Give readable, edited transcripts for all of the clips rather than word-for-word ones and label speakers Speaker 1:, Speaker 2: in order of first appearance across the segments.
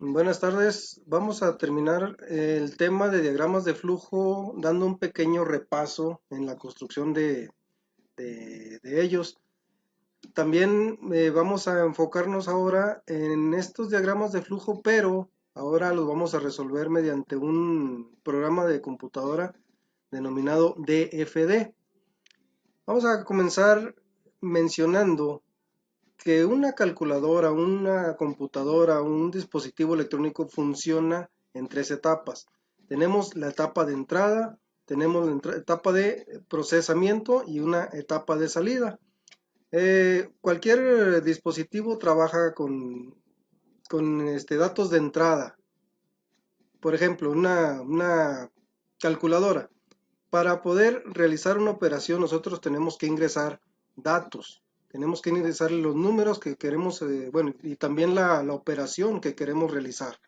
Speaker 1: Buenas tardes. Vamos a terminar el tema de diagramas de flujo dando un pequeño repaso en la construcción de ellos. También vamos a enfocarnos ahora en estos diagramas de flujo, pero ahora los vamos a resolver mediante un programa de computadora denominado DFD. Vamos a comenzar mencionando que una calculadora, una computadora, un dispositivo electrónico funciona en tres etapas. Tenemos la etapa de entrada, tenemos la etapa de procesamiento y una etapa de salida. Cualquier dispositivo trabaja con datos de entrada. Por ejemplo, una calculadora. Para poder realizar una operación nosotros tenemos que ingresar datos, tenemos que ingresar los números que queremos, bueno, y también la operación que queremos realizar.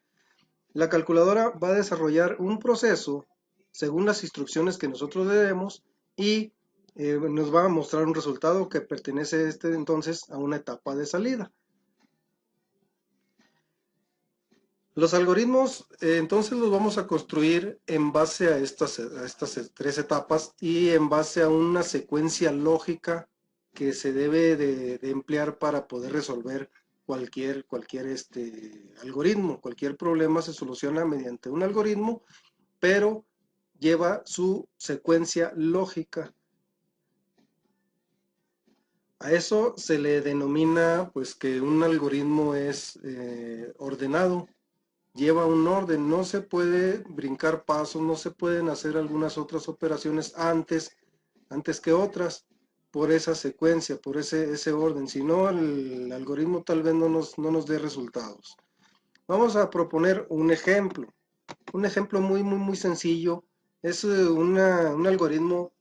Speaker 1: La calculadora va a desarrollar un proceso según las instrucciones que nosotros le demos y nos va a mostrar un resultado que pertenece entonces a una etapa de salida. Los algoritmos entonces los vamos a construir en base a estas tres etapas y en base a una secuencia lógica que se debe de emplear para poder resolver cualquier algoritmo. Cualquier problema se soluciona mediante un algoritmo, pero lleva su secuencia lógica. A eso se le denomina pues que un algoritmo es ordenado, lleva un orden, no se puede brincar pasos, no se pueden hacer algunas otras operaciones antes que otras, por esa secuencia, por ese orden, si no el algoritmo tal vez no nos dé resultados. Vamos a proponer un ejemplo muy sencillo, es un algoritmo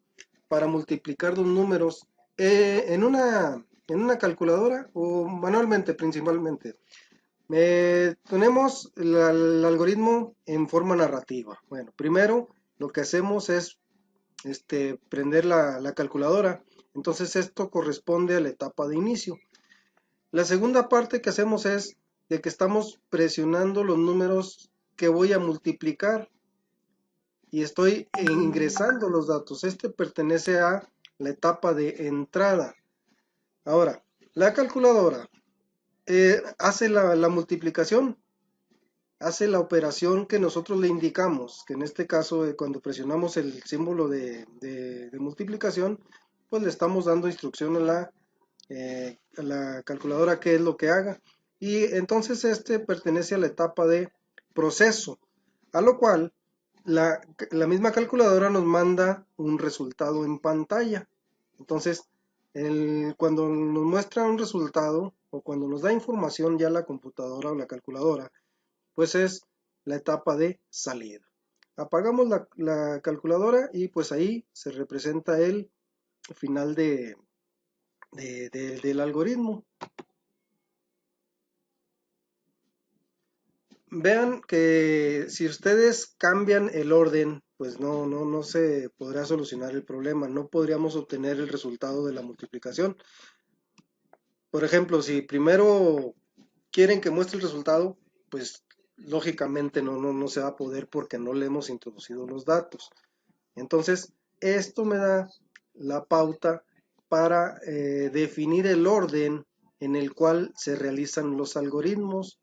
Speaker 1: para multiplicar dos números en una calculadora o manualmente principalmente. Tenemos el algoritmo en forma narrativa. Bueno, primero lo que hacemos es prender la calculadora. Entonces esto corresponde a la etapa de inicio. La segunda parte que hacemos es de que estamos presionando los números que voy a multiplicar y estoy ingresando los datos. Este pertenece a la etapa de entrada. Ahora, la calculadora hace la multiplicación, hace la operación que nosotros le indicamos, que en este caso cuando presionamos el símbolo de multiplicación, pues le estamos dando instrucción a la calculadora qué es lo que haga. Y entonces pertenece a la etapa de proceso, a lo cual la misma calculadora nos manda un resultado en pantalla. Entonces, cuando nos muestra un resultado o cuando nos da información ya la computadora o la calculadora, pues es la etapa de salida. Apagamos la calculadora y pues ahí se representa el final del algoritmo. Vean que si ustedes cambian el orden, pues no se podrá solucionar el problema, no podríamos obtener el resultado de la multiplicación. Por ejemplo, si primero quieren que muestre el resultado, pues lógicamente no se va a poder porque no le hemos introducido los datos. Entonces, esto me da la pauta para definir el orden en el cual se realizan los algoritmos.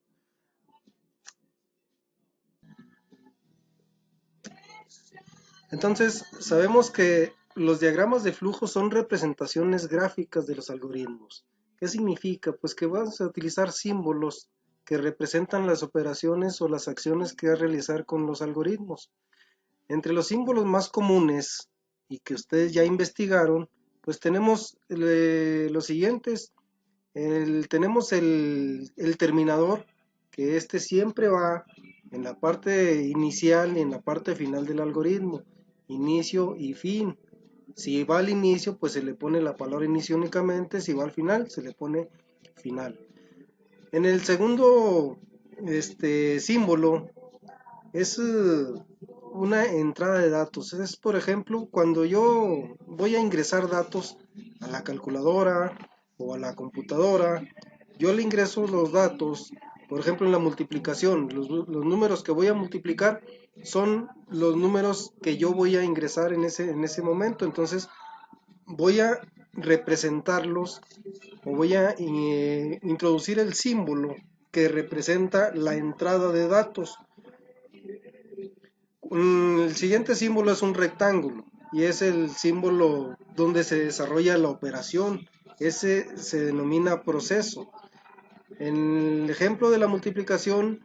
Speaker 1: Entonces, sabemos que los diagramas de flujo son representaciones gráficas de los algoritmos. ¿Qué significa? Pues que vamos a utilizar símbolos que representan las operaciones o las acciones que va a realizar con los algoritmos. Entre los símbolos más comunes y que ustedes ya investigaron, pues tenemos los siguientes. Tenemos el terminador, que siempre va en la parte inicial y en la parte final del algoritmo, inicio y fin. Si va al inicio, pues se le pone la palabra inicio únicamente, si va al final, se le pone final. En el segundo símbolo es una entrada de datos. Es, por ejemplo, cuando yo voy a ingresar datos a la calculadora o a la computadora, yo le ingreso los datos Por ejemplo, en la multiplicación, los números que voy a multiplicar son los números que yo voy a ingresar en ese momento. Entonces, voy a representarlos o voy a introducir el símbolo que representa la entrada de datos. El siguiente símbolo es un rectángulo y es el símbolo donde se desarrolla la operación. Ese se denomina proceso. En el ejemplo de la multiplicación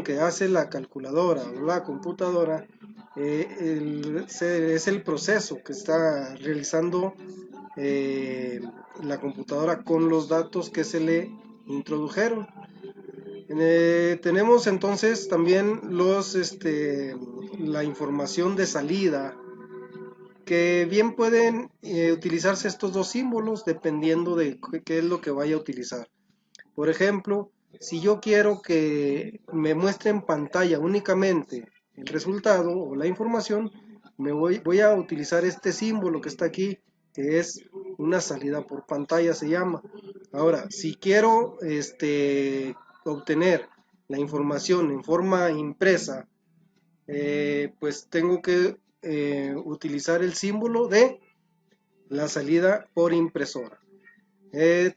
Speaker 1: que hace la calculadora o la computadora es el proceso que está realizando la computadora con los datos que se le introdujeron. Tenemos entonces también la información de salida, que bien pueden utilizarse estos dos símbolos dependiendo de qué es lo que vaya a utilizar. Por ejemplo, si yo quiero que me muestre en pantalla únicamente el resultado o la información, voy a utilizar este símbolo que está aquí, que es una salida por pantalla, se llama. Ahora, si quiero obtener la información en forma impresa, pues tengo que utilizar el símbolo de la salida por impresora.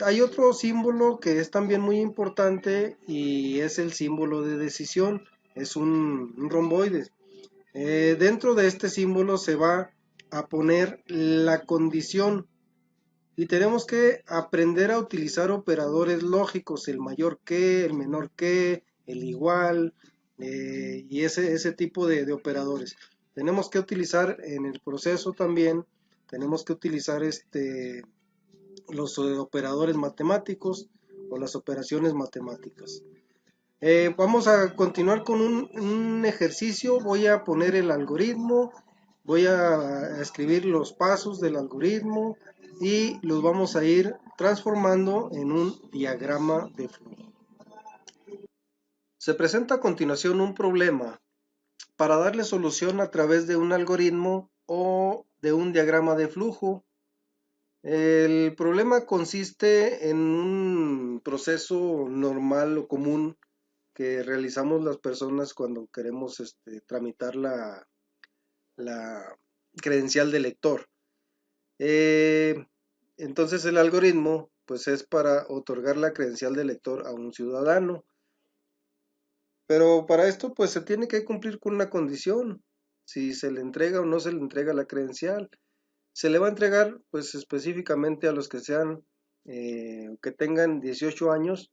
Speaker 1: Hay otro símbolo que es también muy importante y es el símbolo de decisión. Es un romboide. Dentro de este símbolo se va a poner la condición y tenemos que aprender a utilizar operadores lógicos, el mayor que, el menor que, el igual y ese tipo de operadores. Tenemos que utilizar en el proceso también, tenemos que utilizar los operadores matemáticos o las operaciones matemáticas. Vamos a continuar con un ejercicio. Voy a poner el algoritmo, voy a escribir los pasos del algoritmo y los vamos a ir transformando en un diagrama de flujo. Se presenta a continuación un problema para darle solución a través de un algoritmo o de un diagrama de flujo. El problema consiste en un proceso normal o común que realizamos las personas cuando queremos tramitar la credencial de lector. Entonces el algoritmo pues es para otorgar la credencial de lector a un ciudadano. Pero para esto pues se tiene que cumplir con una condición, si se le entrega o no se le entrega la credencial. Se le va a entregar pues específicamente a los que sean que tengan 18 años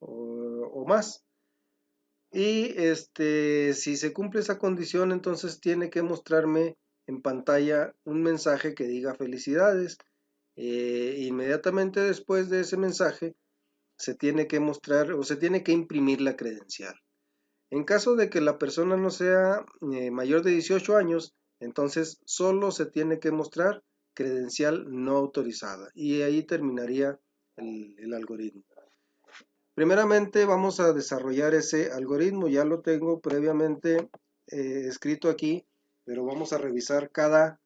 Speaker 1: o más. Y si se cumple esa condición, entonces tiene que mostrarme en pantalla un mensaje que diga felicidades. Inmediatamente después de ese mensaje se tiene que mostrar o se tiene que imprimir la credencial. En caso de que la persona no sea mayor de 18 años, entonces solo se tiene que mostrar credencial no autorizada y ahí terminaría el algoritmo. Primeramente vamos a desarrollar ese algoritmo, ya lo tengo previamente escrito aquí, pero vamos a revisar cada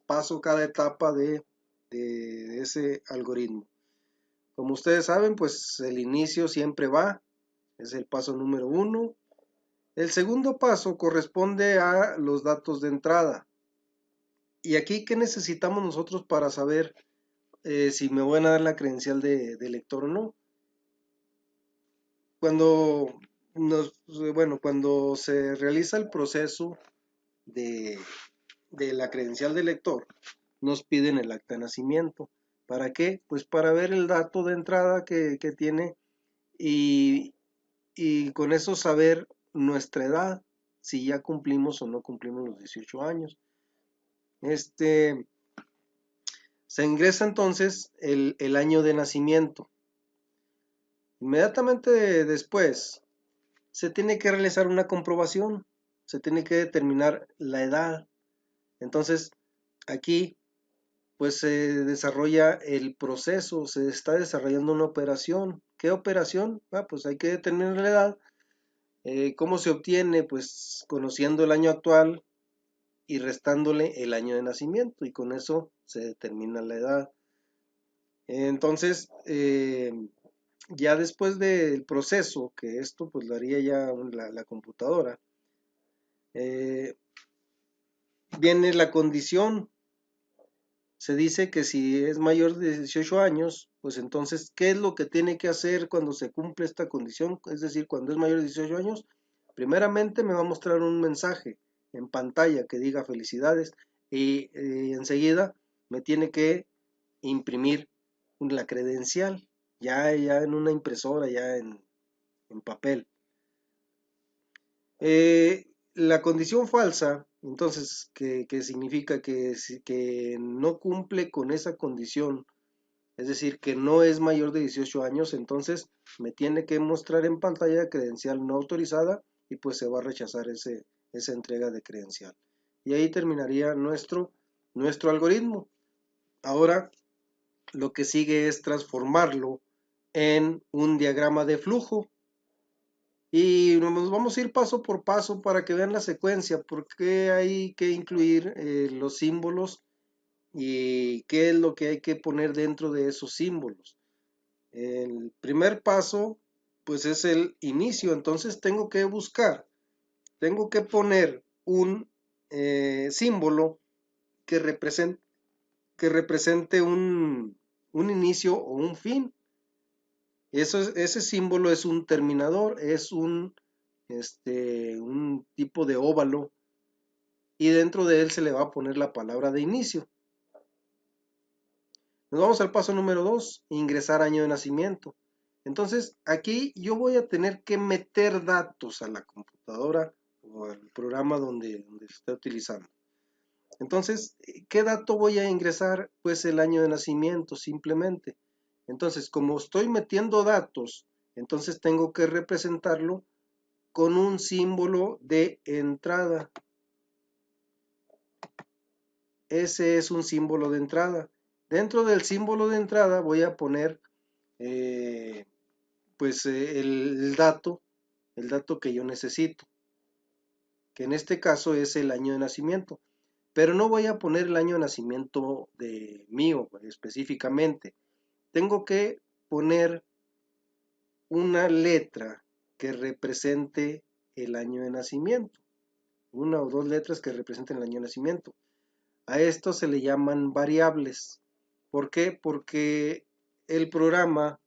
Speaker 1: paso, cada etapa de ese algoritmo. Como ustedes saben, pues el inicio siempre va, es el paso número 1. El segundo paso corresponde a los datos de entrada. Y aquí, ¿qué necesitamos nosotros para saber si me van a dar la credencial de lector o no? Cuando cuando se realiza el proceso de, de la credencial de lector, nos piden el acta de nacimiento. ¿Para qué? Pues para ver el dato de entrada que tiene y con eso saber nuestra edad, si ya cumplimos o no cumplimos los 18 años. Se ingresa entonces el año de nacimiento. Inmediatamente después se tiene que realizar una comprobación, se tiene que determinar la edad. Entonces, aquí pues se desarrolla el proceso, se está desarrollando una operación. ¿Qué operación? Pues hay que determinar la edad. ¿Cómo se obtiene? Pues conociendo el año actual y restándole el año de nacimiento y con eso se determina la edad. Entonces, Ya después del proceso, que esto pues lo haría ya la computadora, eh, viene la condición. Se dice que si es mayor de 18 años, pues entonces, ¿qué es lo que tiene que hacer cuando se cumple esta condición? Es decir, cuando es mayor de 18 años, primeramente me va a mostrar un mensaje en pantalla que diga felicidades y enseguida me tiene que imprimir la credencial, ya en una impresora, ya en papel. La condición falsa, entonces, que significa que no cumple con esa condición, es decir, que no es mayor de 18 años, entonces me tiene que mostrar en pantalla credencial no autorizada y pues se va a rechazar esa entrega de credencial. Y ahí terminaría nuestro algoritmo. Ahora lo que sigue es transformarlo en un diagrama de flujo. Y nos vamos a ir paso por paso para que vean la secuencia, porque hay que incluir los símbolos y qué es lo que hay que poner dentro de esos símbolos. El primer paso, pues es el inicio, entonces tengo que poner un símbolo que represente un inicio o un fin. Ese símbolo es un terminador, es un tipo de óvalo y dentro de él se le va a poner la palabra de inicio. Nos vamos al paso número 2, ingresar año de nacimiento. Entonces aquí yo voy a tener que meter datos a la computadora o al programa donde se está utilizando. Entonces, ¿qué dato voy a ingresar? Pues el año de nacimiento simplemente. Entonces, como estoy metiendo datos, entonces tengo que representarlo con un símbolo de entrada. Ese es un símbolo de entrada. Dentro del símbolo de entrada voy a poner eh, pues el dato que yo necesito, que en este caso es el año de nacimiento. Pero no voy a poner el año de nacimiento de mío específicamente. Tengo que poner una letra que represente el año de nacimiento. Una o dos letras que representen el año de nacimiento. A esto se le llaman variables. ¿Por qué? Porque el programa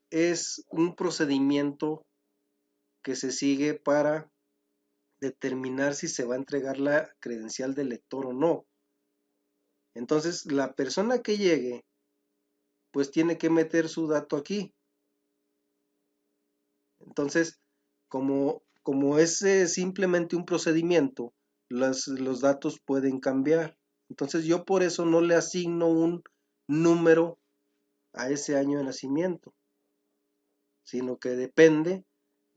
Speaker 1: es un procedimiento que se sigue para determinar si se va a entregar la credencial del lector o no. Entonces, la persona que llegue, pues tiene que meter su dato aquí. Entonces, como es simplemente un procedimiento, los datos pueden cambiar. Entonces, yo por eso no le asigno un número a ese año de nacimiento, sino que depende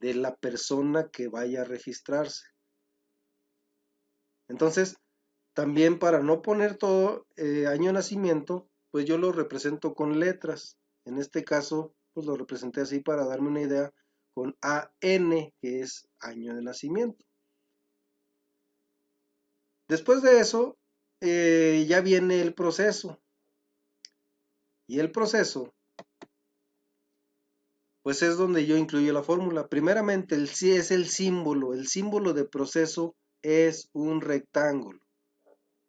Speaker 1: de la persona que vaya a registrarse. Entonces, también para no poner todo año de nacimiento, pues yo lo represento con letras. En este caso, pues lo representé así para darme una idea con AN, que es año de nacimiento. Después de eso, ya viene el proceso. Y el proceso, pues es donde yo incluyo la fórmula. Primeramente, sí es el símbolo. El símbolo de proceso es un rectángulo.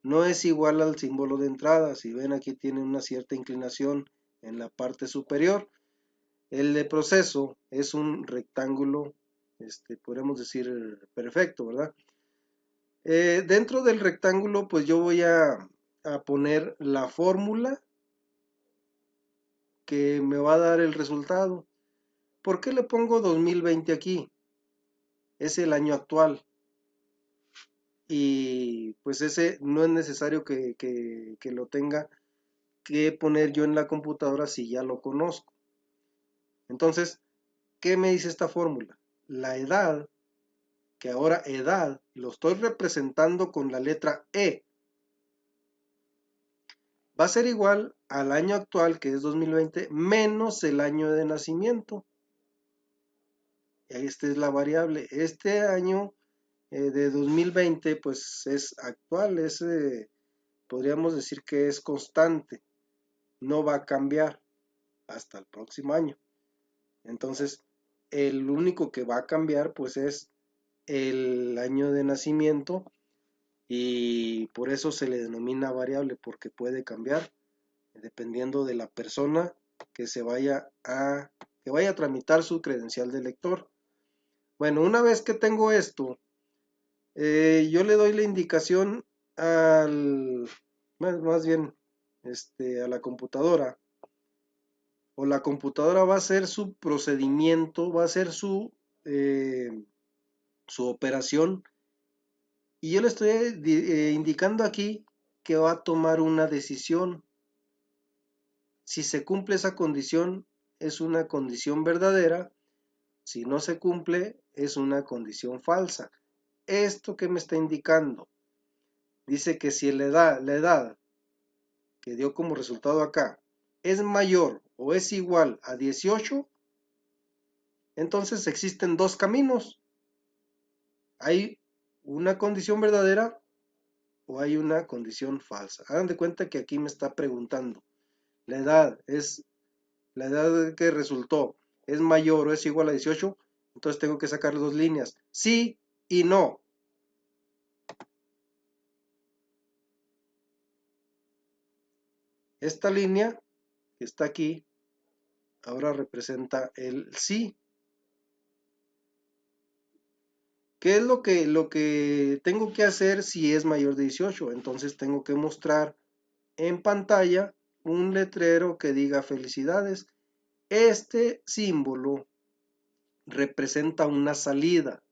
Speaker 1: No es igual al símbolo de entrada. Si ven, aquí tiene una cierta inclinación en la parte superior. El de proceso es un rectángulo, podríamos decir perfecto, ¿verdad? Dentro del rectángulo, pues yo voy a poner la fórmula que me va a dar el resultado. ¿Por qué le pongo 2020 aquí? Es el año actual. Y pues ese no es necesario que lo tenga que poner yo en la computadora si ya lo conozco. Entonces, ¿qué me dice esta fórmula? La edad, que ahora edad lo estoy representando con la letra E, va a ser igual al año actual, que es 2020, menos el año de nacimiento. Esta es la variable. Este año de 2020 pues es actual, podríamos decir que es constante, no va a cambiar hasta el próximo año. Entonces, el único que va a cambiar pues es el año de nacimiento, y por eso se le denomina variable, porque puede cambiar dependiendo de la persona que que vaya a tramitar su credencial de lector. Bueno, una vez que tengo esto, yo le doy la indicación más bien, a la computadora, o la computadora va a hacer su procedimiento, va a hacer su operación, y yo le estoy indicando aquí que va a tomar una decisión. Si se cumple esa condición, es una condición verdadera. Si no se cumple, es una condición falsa. ¿Esto qué me está indicando? Dice que si la edad que dio como resultado acá es mayor o es igual a 18, entonces existen dos caminos. Hay una condición verdadera o hay una condición falsa. Hagan de cuenta que aquí me está preguntando, la edad que resultó es mayor o es igual a 18, entonces tengo que sacar dos líneas, sí y no. Esta línea que está aquí ahora representa el sí. ¿Qué es lo que tengo que hacer si es mayor de 18? Entonces tengo que mostrar en pantalla un letrero que diga felicidades. Este símbolo representa una salida,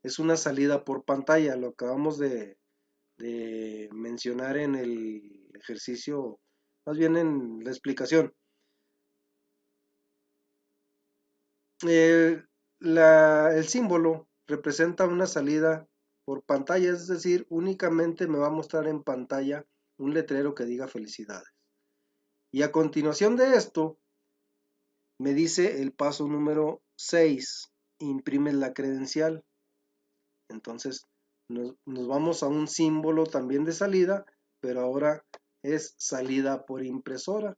Speaker 1: es una salida por pantalla, lo acabamos de mencionar en el ejercicio, más bien en la explicación. El símbolo representa una salida por pantalla, es decir, únicamente me va a mostrar en pantalla un letrero que diga felicidades. Y a continuación de esto, me dice el paso número 6, imprime la credencial. Entonces nos vamos a un símbolo también de salida, pero ahora es salida por impresora,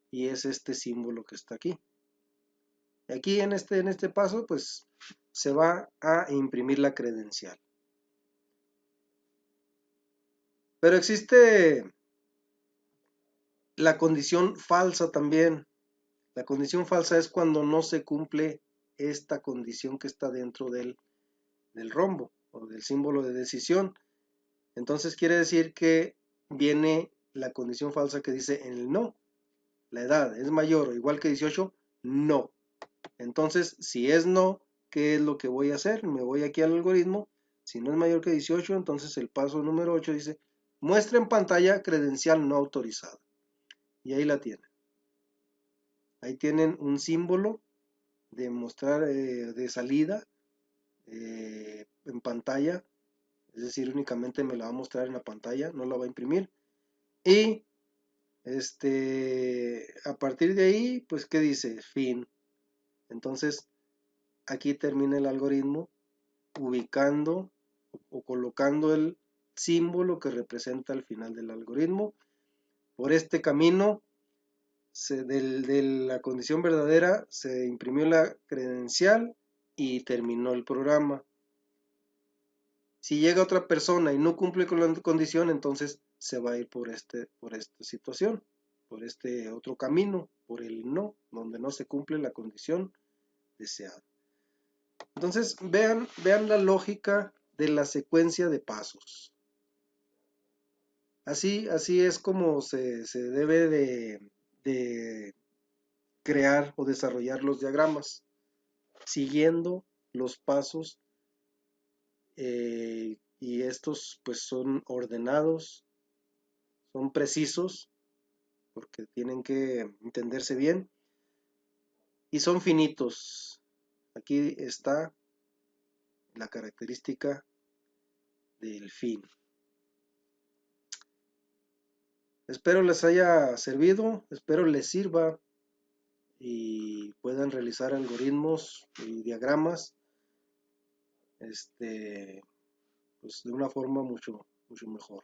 Speaker 1: y es este símbolo que está aquí. Aquí en este paso pues se va a imprimir la credencial. Pero existe la condición falsa también. La condición falsa es cuando no se cumple esta condición que está dentro del rombo o del símbolo de decisión. Entonces quiere decir que viene la condición falsa que dice en el no. La edad es mayor o igual que 18, no. Entonces, si es no, ¿qué es lo que voy a hacer? Me voy aquí al algoritmo. Si no es mayor que 18, entonces el paso número 8 dice, muestra en pantalla credencial no autorizada. Y ahí la tienen. Ahí tienen un símbolo de mostrar de salida en pantalla. Es decir, únicamente me la va a mostrar en la pantalla, no la va a imprimir. Y a partir de ahí, pues, ¿qué dice? Fin. Entonces, aquí termina el algoritmo ubicando o colocando el símbolo que representa el final del algoritmo. Por este camino de la condición verdadera se imprimió la credencial y terminó el programa. Si llega otra persona y no cumple con la condición, entonces se va a ir por esta situación, por este otro camino, por el no, donde no se cumple la condición deseada. Entonces, vean la lógica de la secuencia de pasos. Así es como se debe de crear o desarrollar los diagramas, siguiendo los pasos, y estos pues son ordenados, son precisos, porque tienen que entenderse bien, y son finitos. Aquí está la característica del fin. Espero les haya servido, espero les sirva y puedan realizar algoritmos y diagramas pues de una forma mucho mejor.